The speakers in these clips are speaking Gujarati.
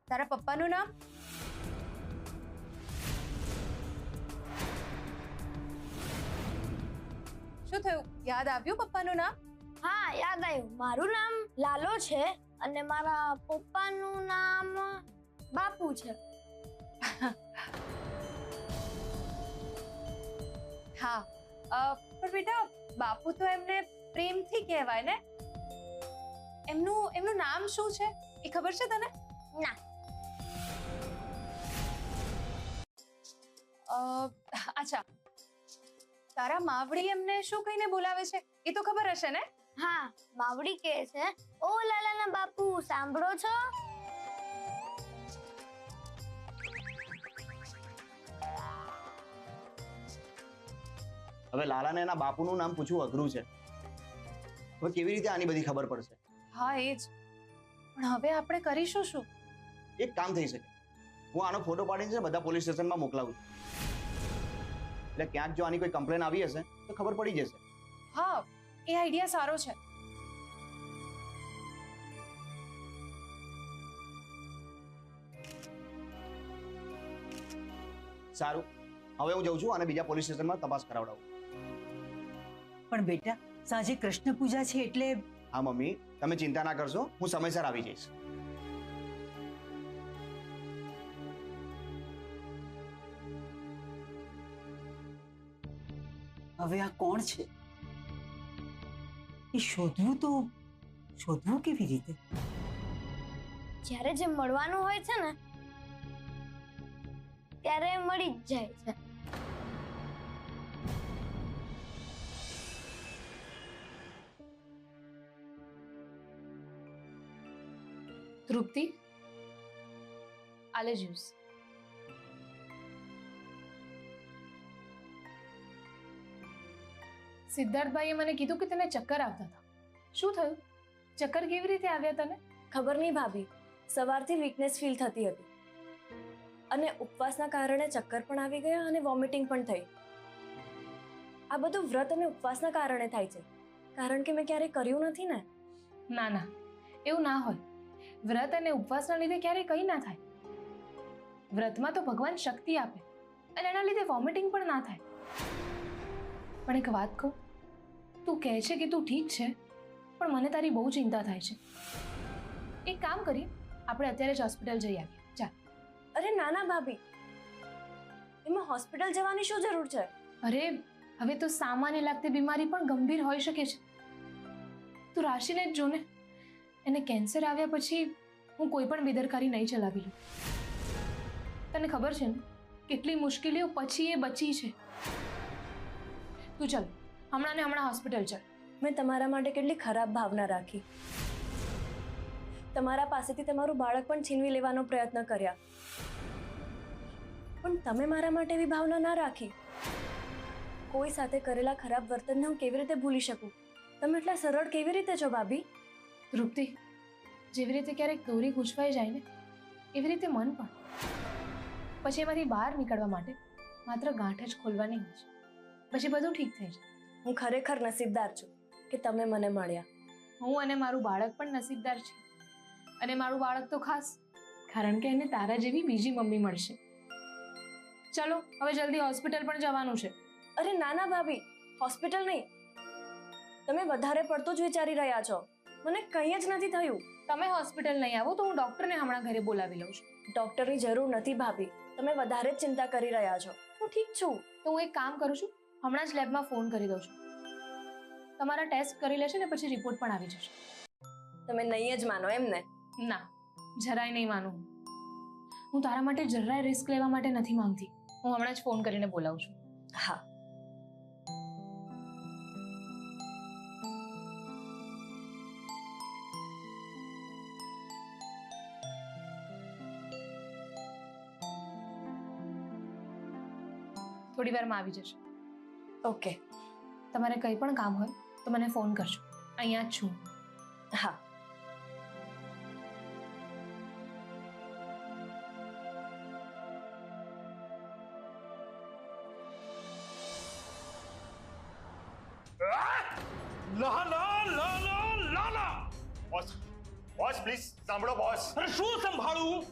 તારા પપ્પાનું નામ? શું થયું? યાદ આવ્યું પપ્પાનું નામ? હા યાદ આવ્યું. મારું નામ લાલો છે અને મારા પપ્પાનું નામ બાપુ છે. હા, પણ બેટા બાપુ તો એમને પ્રેમથી કહેવાય ને. એમનું નામ શું છે એ ખબર છે તને? ના. અચ્છા, તારા માવડી એમને શું કહીને બોલાવે છે એ તો ખબર હશે ને? હા, માવડી કહે છે, ઓ લાલાના બાપુ સાંભળો છો? હવે લાલાને એના બાપુનું નામ પૂછવું અઘરું છે. હવે કેવી રીતે આની બધી ખબર પડશે? હા એ જ. પણ હવે આપણે કરીશું શું? એક કામ થઈ શકે, હું આનો ફોટો પાડીને છે બધા પોલીસ સ્ટેશનમાં મોકલાવું છું. એટલે ક્યાંક જો આની કોઈ કમ્પ્લેન આવી હશે તો ખબર પડી જશે. હા, એ આઈડિયા સારો છે. સારું, હવે હું જઉં છું અને બીજા પોલીસ સ્ટેશનમાં તપાસ કરાવડાવું. પણ બેટા, સાંજે કૃષ્ણ પૂજા છે એટલે. હા મમ્મી, તમે ચિંતા ના કરશો, હું સમયસર આવી જઈશ. હવે આ કોણ છે એ શોધવું કેવી રીતે? જ્યારે જે મળવાનું હોય છે ને ત્યારે મળી જ જાય છે. તૃપ્તિ, આલે જ્યુસ. સિદ્ધાર્થભાઈએ મને કીધું કે તને ચક્કર આવતા હતા. શું થયું? ચક્કર કેવી રીતે આવ્યા તને? ખબર નહીં ભાભી, સવારથી વીકનેસ ફીલ થતી હતી અને ઉપવાસના કારણે ચક્કર પણ આવી ગયા અને વોમિટિંગ પણ થઈ. આ બધું વ્રત અને ઉપવાસના કારણે થાય છે, કારણ કે મેં ક્યારેય કર્યું નથી ને. ના ના, એવું ના હોય. વ્રત અને ઉપવાસના લીધે ક્યારેય કંઈ ના થાય. વ્રતમાં તો ભગવાન શક્તિ આપે અને એના લીધે વોમિટિંગ પણ ના થાય. પણ એક વાત કહું, તું કહે છે કે તું ઠીક છે, પણ મને તારી બહુ ચિંતા થાય છે. એક કામ કરીએ, આપણે અત્યારે જ હોસ્પિટલ જઈ આવીએ. ચાલ. અરે નાના ભાભી, એમાં હોસ્પિટલ જવાની શું જરૂર છે? અરે હવે તો સામાન્ય લાગતી બીમારી પણ ગંભીર હોઈ શકે છે. તું રાશિને જ જો ને, એને કેન્સર આવ્યા પછી હું કોઈ પણ બેદરકારી નહીં ચલાવી લઉં. તને ખબર છે ને કેટલી મુશ્કેલીઓ પછી એ બચી છે. તું ચાલ, હમણાં ને હમણાં હોસ્પિટલ ચાલ. મેં તમારા માટે કેટલી ખરાબ ભાવના રાખી. તમારા પાસેથી તમારું બાળક પણ છીનવી લેવાનો પ્રયત્ન કર્યા, પણ તમે મારા માટે એવી ભાવના ના રાખી. કોઈ સાથે કરેલા ખરાબ વર્તનને હું કેવી રીતે ભૂલી શકું? તમે એટલા સરળ કેવી રીતે છો ભાભી? તૃપ્તિ, જેવી રીતે ક્યારેક દોરી ગૂંચવાઈ જાય ને, એવી રીતે મન પણ. પછી એમાંથી બહાર નીકળવા માટે માત્ર ગાંઠ જ ખોલવાની હોય છે. પછી બધું ઠીક થઈ જાય. હું ખરેખર નસીબદાર છું કે તમે મને મળ્યા. હું અને મારું બાળક પણ નસીબદાર છે. અને મારું બાળક તો ખાસ, કારણ કે એને તારા જેવી બીજી મમ્મી મળશે. ચલો હવે જલ્દી હોસ્પિટલ પણ જવાનું છે. અરે નાના ભાભી, હોસ્પિટલ નહીં. તમે વધારે પડતું જ વિચારી રહ્યા છો. મને કંઈ જ નથી થયું. તમે હોસ્પિટલ નહીં આવો તો હું ડોક્ટરને હમણાં ઘરે બોલાવી લઉં છું. ડોક્ટરની જરૂર નથી ભાભી, તમે વધારે જ ચિંતા કરી રહ્યા છો. હું ઠીક છું. તો હું એક કામ કરું છું, હમણાં જ લેબમાં ફોન કરી દઉં છું. તમારા ટેસ્ટ કરી લેશે ને પછી રિપોર્ટ પણ આવી જશે. તમે નહીં જ માનો એમ ને? ના, જરાય નહીં માનું. હું તારા માટે જરાય રિસ્ક લેવા માટે નથી માંગતી. હું હમણાં જ ફોન કરીને બોલાવું છું. હા. થોડી વારમાં આવી જશે. ઓકે. તમારે કંઈ પણ કામ હોય તો મને ફોન કરજો. અહીંયા જ છું. હા. બોસ બોસ પ્લીઝ સાંભળો બોસ. અરે શું સંભાળું?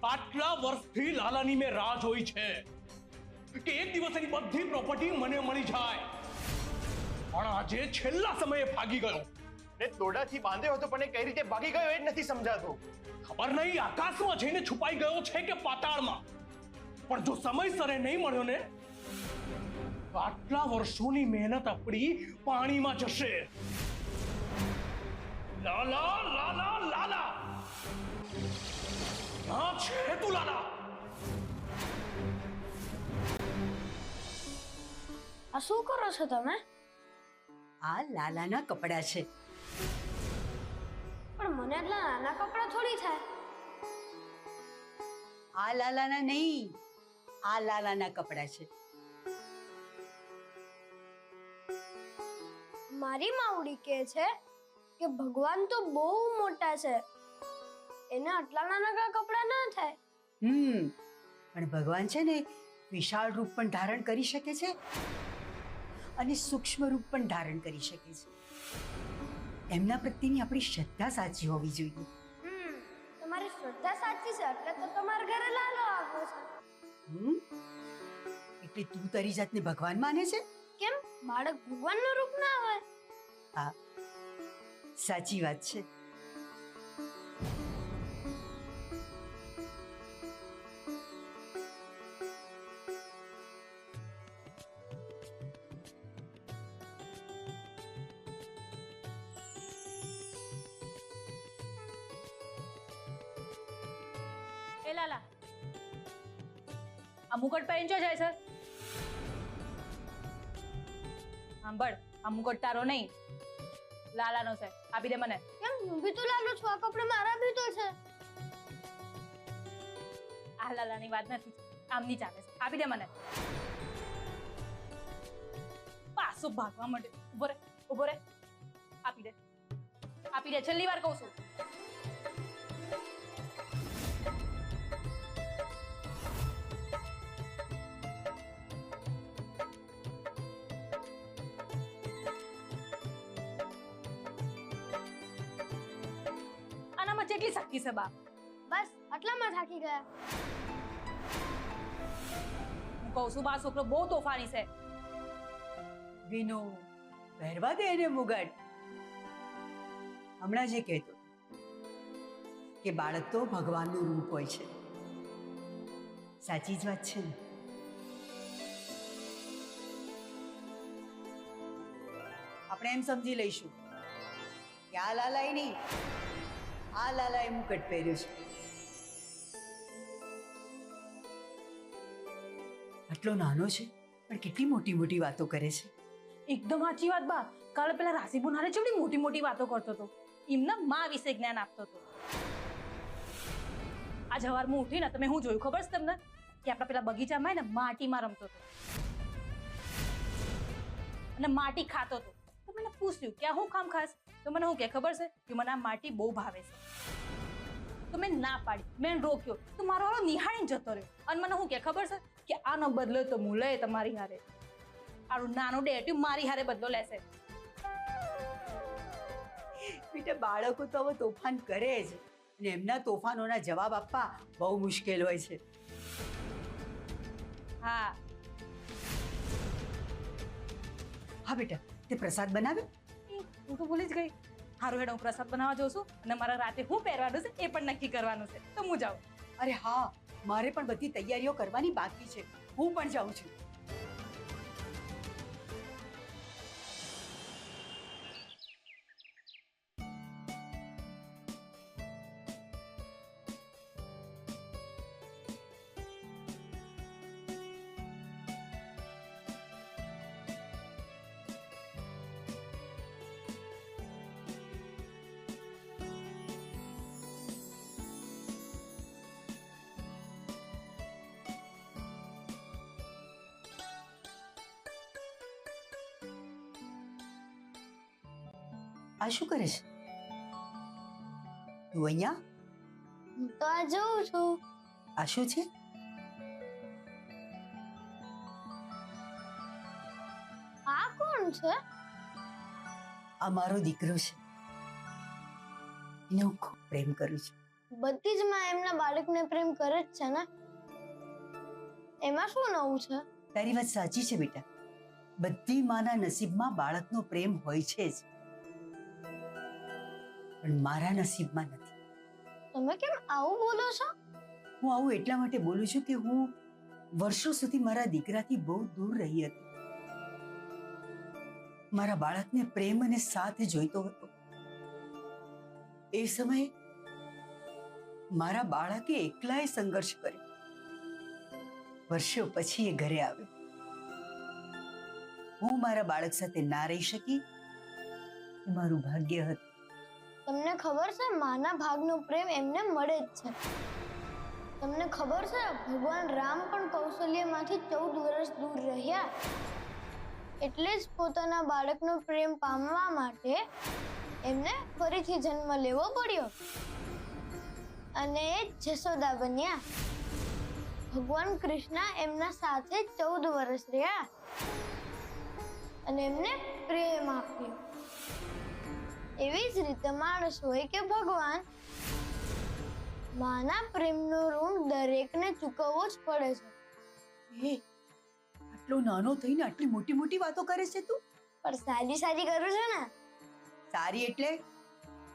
આટલા વર્ષથી લાલાની મેં રાહ જોઈ છે કે એક દિવસ એની બધી પ્રોપર્ટી મને મળી જાય, પણ આજે છેલ્લા સમયે ભાગી ગયો. ને દોડાથી બાંધ્યો હતો પણ એ કઈ રીતે ભાગી ગયો એ જ નથી સમજાતું. ખબર નહીં આકાશમાં જઈને છુપાઈ ગયો છે કે પાતાળમાં, પણ જો સમયસર એ નહીં મળ્યો ને તો આટલા વર્ષોની મહેનત આપણી પાણીમાં જશે. લાલા લાલા લાલા, હા છે તું લાલા. આ શું કરો છો તમે? આ લાલાના કપડા છે. પણ મને એટલા નાના કપડાં થોડી થાય. આ લાલાના નહીં, આ લાલાના કપડા છે. મારી માવડી કહે છે કે ભગવાન તો બહુ મોટા છે, એને આટલા નાના કપડાં ના થાય. પણ ભગવાન છે ને વિશાળ રૂપ પણ ધારણ કરી શકે છે અને સૂક્ષ્મ રૂપ પણ ધારણ કરી શકે છે. એમના પ્રત્યેની આપણી શ્રદ્ધા સાચી હોવી જોઈએ. તમારી શ્રદ્ધા સાચી છે એટલે તો તમારા ઘરે લાલો આવ્યો છે. એટલે તું તારી જાતને ભગવાન માને છે? કેમ બાળક ભગવાનનું રૂપ ના હોય? હા, સાચી વાત છે. એ લાલા, આ મુકટ પહેરીને જો જાય છે? સાંભળ, આ મુકટ તારો નહીં, લાલાનો છે. આપી દે મને. કેમ હું બી તો લાલો છું, આ કપડાં મારા બી તો છે. આ લાલાની વાત નથી, આમની ચાલે છે. આપી દે મને. પાછો ભાગવા માટે ઉભો રે, ઉભો રે. આપી દે, આપી દે. છેલ્લી વાર કહું છું. આનામાં કેટલી શક્તિ છે બા? બસ આટલામાં થાકી ગયા. હું કહું છું બા, છોકરો બહુ તોફાની છે. વિનુ, પહેરવા દે એને મુગટ. હમણાં જે કહેતો કે બાળક તો ભગવાનનું રૂપ હોય છે. સાચી જ વાત છે ને? આપણે એમ સમજી લઈશું કે આ લાલાએ નહીં, આ લાલાએ મુકટ પહેર્યો છે. આટલો નાનો છે પણ કેટલી મોટી મોટી વાતો કરે છે. એકદમ સાચી વાત બા. કાલે પેલા રાસીબુન હારે ચેવડી મોટી મોટી વાતો કરતો હતો, એમના માં વિશે જ્ઞાન આપતો હતો. આ જવારમાં ઉઠીને તમે હું જોયું ખબર છે તમને? કે આપણા પેલા બગીચામાં ને માટીમાં રમતો હતો અને માટી ખાતો હતો. તો મને પૂછ્યું કે આ હું કામ ખાસ? તો મને શું કે ખબર છે કે મને આ માટી બહુ ભાવે છે. તો મેં ના પાડી, મેં રોક્યો તો મારો વાળો નિહાળીને જતો રહ્યો. અને મને શું કે ખબર છે કે આનો બદલો તો હું લે તમારી હારે. આનું નાનું ડેટ્યું મારી હારે બદલો લેશે. બેટા, બાળકો તો હવે તોફાન કરે જ, અને એમના તોફાનોના જવાબ આપવા બહુ મુશ્કેલ હોય છે. હા હા બેટા, તે પ્રસાદ બનાવ્યો? હું તો ભૂલી જ ગઈ. હારું હેડ, હું પ્રસાદ બનાવવા જાઉં છું અને મારા રાતે શું પહેરવાનું છે એ પણ નક્કી કરવાનું છે. તો હું જાઉં. અરે હા, મારે પણ બધી તૈયારીઓ કરવાની બાકી છે. હું પણ જાઉં છું. આ શું કરે છે તું અહીંયા? હું તો આ જોઉં છું. આ શું છે? આ કોણ છે? આ મારો દીકરો છે. એને હું ખૂબ પ્રેમ કરું છું. બધી જ માં એમના બાળકને પ્રેમ કરે જ છે ને, એમાં શું નવું છે? તારી વાત સાચી છે બેટા, બધી માના નસીબમાં બાળકનો પ્રેમ હોય છે જ, પણ મારા નસીબમાં નથી. તમે કેમ આવું બોલો છો? હું આવું એટલા માટે બોલું છું કે હું વર્ષો સુધી મારા દીકરાથી બહુ દૂર રહી હતી. મારા બાળકને પ્રેમ અને સાથ જોઈતો હતો. એ સમયે મારા બાળકે એકલાએ સંઘર્ષ કર્યો. વર્ષો પછી એ ઘરે આવ્યો. હું મારા બાળક સાથે ના રહી શકી એ મારું ભાગ્ય હતું. તમને ખબર છે માના ભાગનો પ્રેમ એમને મળે જ છે. તમને ખબર છે ભગવાન રામ પણ કૌશલ્યમાંથી 14 વર્ષ દૂર રહ્યા, એટલે જ પોતાના બાળકનો પ્રેમ પામવા માટે એમને ફરીથી જન્મ લેવો પડ્યો અને એ જશોદા બન્યા. ભગવાન કૃષ્ણ એમના સાથે 14 વર્ષ રહ્યા અને એમને પ્રેમ આપ્યો. એવી જ રીતે માણસ હોય કે ભગવાન, માના પ્રેમનો ઋણ દરેકને ચૂકવવો જ પડે છે. એ આટલો નાનો થઈને આટલી મોટી મોટી વાતો કરે છે તું? પણ સારી સારી કરું છે ને. સારી એટલે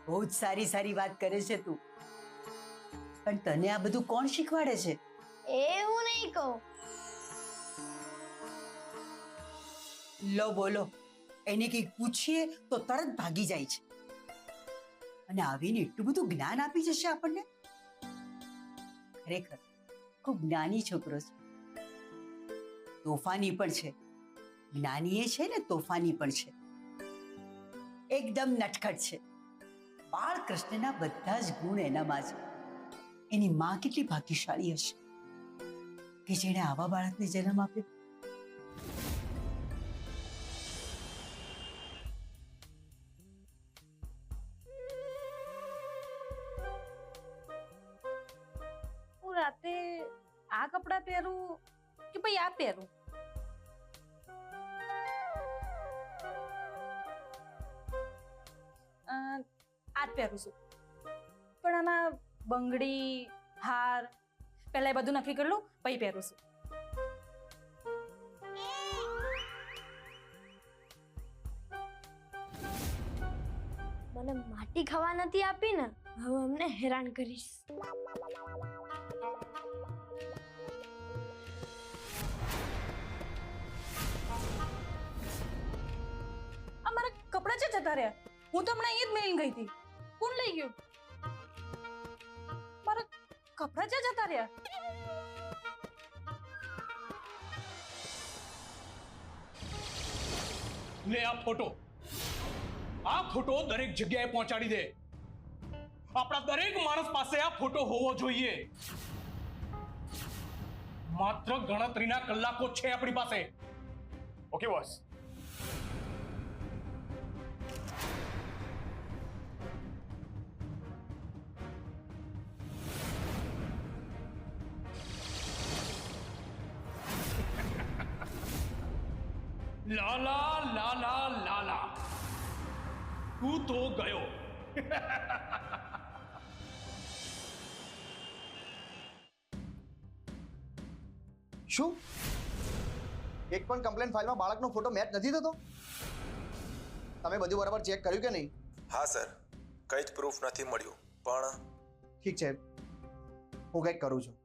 બહુ જ સારી સારી વાત કરે છે તું, પણ તને આ બધું કોણ શીખવાડે છે? એ હું નહીં કહું. લો બોલો, એને કંઈક પૂછીએ તો તરત ભાગી જાય છે અને આવીને એટલું બધું જ્ઞાન આપી જશે આપણને. ખરેખર ખૂબ જ્ઞાની છોકરો છે, તોફાની પણ છે. જ્ઞાની એ છે ને તોફાની પણ છે, એકદમ નટખટ છે. બાળકૃષ્ણના બધા જ ગુણ એનામાં છે. એની માં કેટલી ભાગ્યશાળી હશે કે જેણે આવા બાળકને જન્મ આપ્યો. હું રાતે આ કપડાં પહેરું કે ભાઈ આ પહેરું? આ જ પહેરું છું, પણ આમાં બંગડી, હાર પહેલા એ બધું નક્કી કરી લઉં પછી પહેરું છું. મને માટી ખાવા નથી આપી ને, હવે અમને હેરાન કરીશ. આ મારા કપડાં છે જતા રહ્યા, હું તો હમણાં અહીંયા જ મેળીને ગઈ હતી. કોણ લઈ ગયું? મારા કપડાં છે જતા રહ્યા. લે આ ફોટો દરેક જગ્યાએ પહોંચાડી દે. આપણા દરેક માણસ પાસે આ ફોટો હોવો જોઈએ. માત્ર ગણતરીના કલાકો છે આપણી પાસે. Okay boss. લાલા લાલા લાલા, તું તો ગયો. શું એક પણ કમ્પ્લેન ફાઇલમાં બાળકનો ફોટો મેચ નથી થતો? તમે બધું બરાબર ચેક કર્યું કે નહીં? હા સર, કંઈ જ પ્રૂફ નથી મળ્યું, પણ ઠીક છે, હું કંઈક કરું છું.